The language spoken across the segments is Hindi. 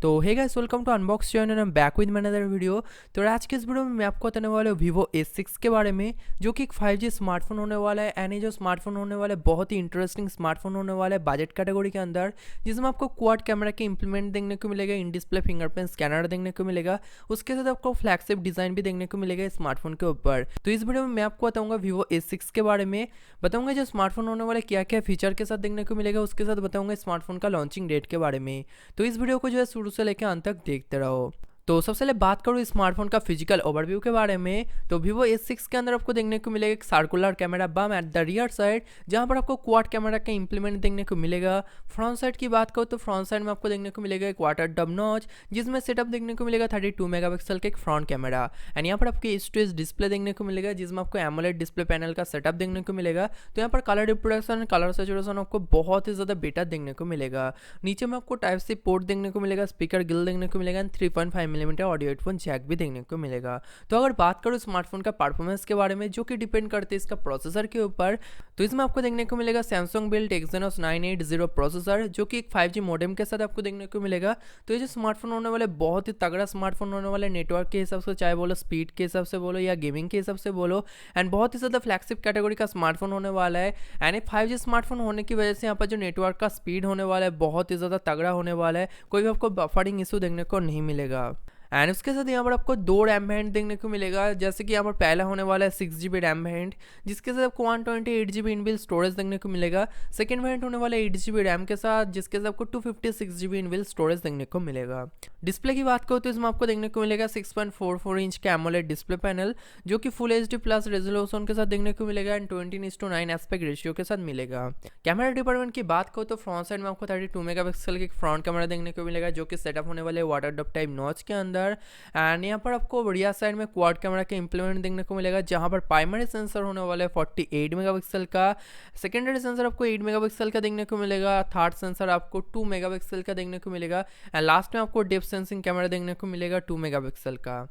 तो hey guys, welcome to unbox channel and back with another video. तो आज के इस वीडियो में मैं आपको बताने वाला हूँ Vivo S6 के बारे में, जो कि एक 5G स्मार्टफोन होने वाला है। एंड ये जो स्मार्टफोन होने वाला है बहुत ही इंटरेस्टिंग स्मार्टफोन होने वाला है बजट कैटेगरी के अंदर, जिसमें आपको क्वाड कैमरा के इंप्लीमेंट देखने को मिलेगा, इन डिस्प्ले फिंगरप्रिंट स्कैनर देखने को मिलेगा, उसके साथ आपको फ्लैगशिप डिजाइन भी देखने को मिलेगा इस स्मार्टफोन के ऊपर। तो इस वीडियो में मैं आपको बताऊंगा Vivo S6 के बारे में, बताऊंगा जो स्मार्टफोन होने वाला क्या क्या फीचर के साथ देखने को मिलेगा, उसके साथ बताऊंगा स्मार्टफोन का लॉन्चिंग डेट के बारे में। तो इस वीडियो को जो है शुरू से लेकर अंत तक देखते रहो। तो सबसे पहले बात करूँ स्मार्टफोन का फिजिकल ओवरव्यू के बारे में, तो Vivo S6 के अंदर आपको देखने को मिलेगा एक circular camera bomb at the rear side, जहां पर आपको क्वाड कैमरा का इंप्लीमेंट देखने को मिलेगा। फ्रंट साइड की बात करूँ तो फ्रंट साइड में आपको देखने को मिलेगा एक वाटर डब नॉच, जिसमें सेटअप देखने को मिलेगा 32 मेगापिक्सल का एक फ्रंट कैमरा। एंड यहाँ पर आपको एज टू एज डिस्प्ले देखने को मिलेगा, जिसमें आपको एमोलेड डिस्प्ले पैनल का सेटअप देखने को मिलेगा। तो यहाँ पर कलर रिप्रोडक्शन, कलर सैचुरेशन आपको बहुत ही ज़्यादा बेटर देखने को मिलेगा। नीचे में आपको टाइप सी पोर्ट देखने को मिलेगा, स्पीकर गिल देखने को मिलेगा and 3.5 millimetre audio headphone jack भी देखने को मिलेगा। तो अगर बात करूँ स्मार्टफोन का परफॉर्मेंस के बारे में, जो कि डिपेंड करते हैं इसका प्रोसेसर के ऊपर, तो इसमें आपको देखने को मिलेगा सैमसंग बिल्ट एक्सिनोस 980 प्रोसेसर, जो कि एक 5G मॉडेम के साथ आपको देखने को मिलेगा। तो ये जो स्मार्टफोन होने वाले बहुत ही तगड़ा स्मार्टफोन होने वाला है, नेटवर्क के हिसाब से चाहे बोलो, स्पीड के हिसाब से बोलो या गेमिंग के हिसाब से बोलो, एंड बहुत ही ज़्यादा फ्लैगशिप कैटेगरी का स्मार्टफोन होने वाला है। एंड ये 5G स्मार्टफोन होने की वजह से यहाँ पर जो नेटवर्क का स्पीड होने वाला है बहुत ही ज़्यादा तगड़ा होने वाला है, कोई भी आपको बफरिंग इशू देखने को नहीं मिलेगा। एंड उसके साथ यहाँ पर आपको 2 रैम वेरिएंट देखने को मिलेगा, जैसे कि यहाँ पर पहला होने वाला है 6GB रैम वेरिएंट, जिसके साथ आपको 128GB इनबिल्ट स्टोरेज देखने को मिलेगा। सेकंड वेरिएंट होने वाला है 8GB रैम के साथ, जिसके साथ आपको 256GB इनबिल्ट स्टोरेज देखने को मिलेगा। डिस्प्ले की बात करो तो इसमें आपको देखने को मिलेगा 6.44 इंच का एमोलेड डिस्प्ले पैनल, जो कि फुल HD प्लस रेजोल्यूशन के साथ देखने को मिलेगा एंड 20:9 एस्पेक्ट रेशियो के साथ मिलेगा। कैमरा डिपार्टमेंट की बात करो तो फ्रंट साइड में आपको 32 मेगापिक्सल के फ्रंट कैमरा देखने को मिलेगा, जो कि सेटअप होने वाले वाटर डब टाइप नॉच के अंदर। एंड यहाँ पर आपको रियर साइड में क्वाड कैमरा के इंप्लीमेंट देखने को मिलेगा, जहाँ पर प्राइमरी सेंसर होने वाला है 48 मेगापिक्सल का, सेकेंडरी सेंसर आपको 8 मेगापिक्सल का देखने को मिलेगा, थर्ड सेंसर आपको 2 मेगापिक्सल का देखने को मिलेगा, एंड लास्ट में आपको डेप्थ सेंसिंग कैमरा देखने को मिलेगा 2 मेगापिक्सल का।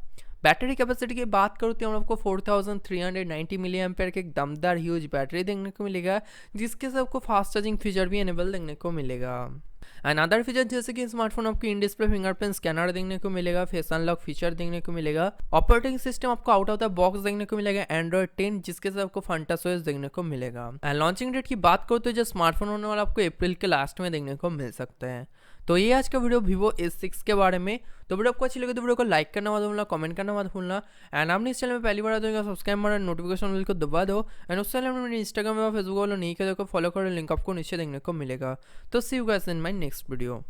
बैटरी कैपेसिटी की बात करूँ तो हम आपको 4390 मिली एम्पेयर के एक दमदार ह्यूज बैटरी देखने को मिलेगा, जिसके साथ आपको फास्ट चार्जिंग फीचर भी एनेबल देखने को मिलेगा। एंड अदर फीचर जैसे कि स्मार्टफोन आपको इन डिस्प्ले फिंगरप्रिंट स्कैनर देखने को मिलेगा, फेस अनलॉक फीचर देखने को मिलेगा, ऑपरेटिंग सिस्टम आपको आउट ऑफ द बॉक्स देखने को मिलेगा एंड्रॉइड 10, जिसके साथ आपको फंटासोएस देखने को मिलेगा। एंड लॉन्चिंग डेट की बात करो तो जो स्मार्टफोन होने वाला आपको अप्रैल के लास्ट में देखने को मिल सकते हैं। तो ये आज का वीडियो Vivo S6 के बारे में। तो वीडियो आपको अच्छी लगे तो वीडियो को लाइक करना मत भूलना, कमेंट करना मत भूलना, एंड आपने इस चैनल में पहली बार आते हो सब्सक्राइब मारो, नोटिफिकेशन बिल को दबा दो, एंड उस चैनल में मेरे इंस्टाग्राम और फेसबुक वालों नहीं कर फॉलो करो, लिंक आपको नीचे देखने को मिलेगा। तो see you guys in my next video.